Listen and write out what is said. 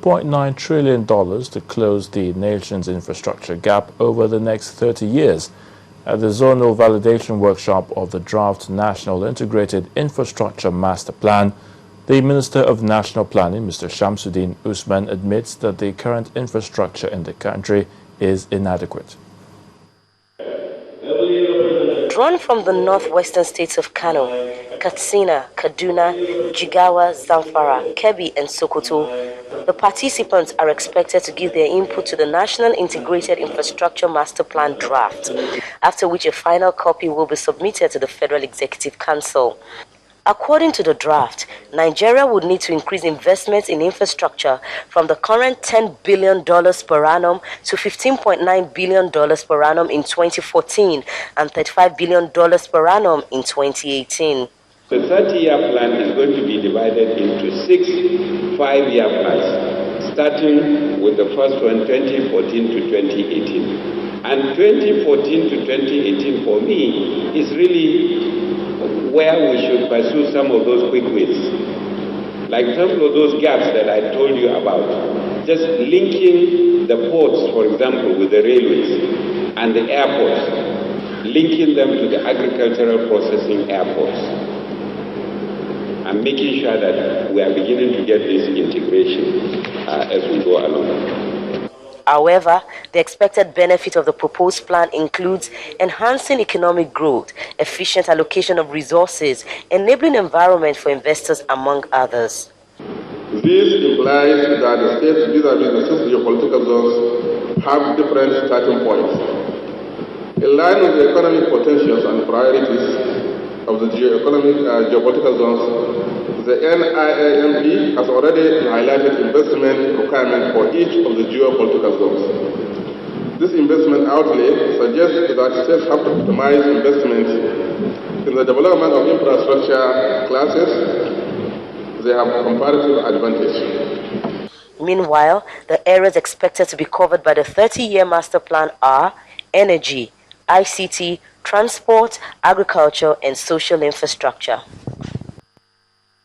$2.9 trillion to close the nation's infrastructure gap over the next 30 years. At the zonal validation workshop of the draft National Integrated Infrastructure Master Plan, the Minister of National Planning, Mr. Shamsuddin Usman, admits that the current infrastructure in the country is inadequate. Drawn from the northwestern states of Kano, Katsina, Kaduna, Jigawa, Zamfara, Kebbi, and Sokoto, the participants are expected to give their input to the National Integrated Infrastructure Master Plan draft, after which a final copy will be submitted to the Federal Executive Council. According to the draft, Nigeria would need to increase investments in infrastructure from the current $10 billion per annum to $15.9 billion per annum in 2014 and $35 billion per annum in 2018. The 30-year plan is going to be divided into 6 5-year plans, starting with the first one, 2014 to 2018. And 2014 to 2018 for me is really where we should pursue some of those quick wins. Like some of those gaps that I told you about, just linking the ports, for example, with the railways and the airports, linking them to the agricultural processing airports, and making sure that we are beginning to get this integration as we go along. However, the expected benefit of the proposed plan includes enhancing economic growth, efficient allocation of resources, enabling environment for investors, among others. This implies that the states vis-à-vis the 6 geopolitical zones have different starting points. In line with the economic potentials and priorities of the geopolitical zones, the NIMP has already highlighted investment requirements for each of the geopolitical zones. This investment outlay suggests that states have to optimize investments in the development of infrastructure classes. They have a comparative advantage. Meanwhile, the areas expected to be covered by the 30-year master plan are energy, ICT, transport, agriculture, and social infrastructure.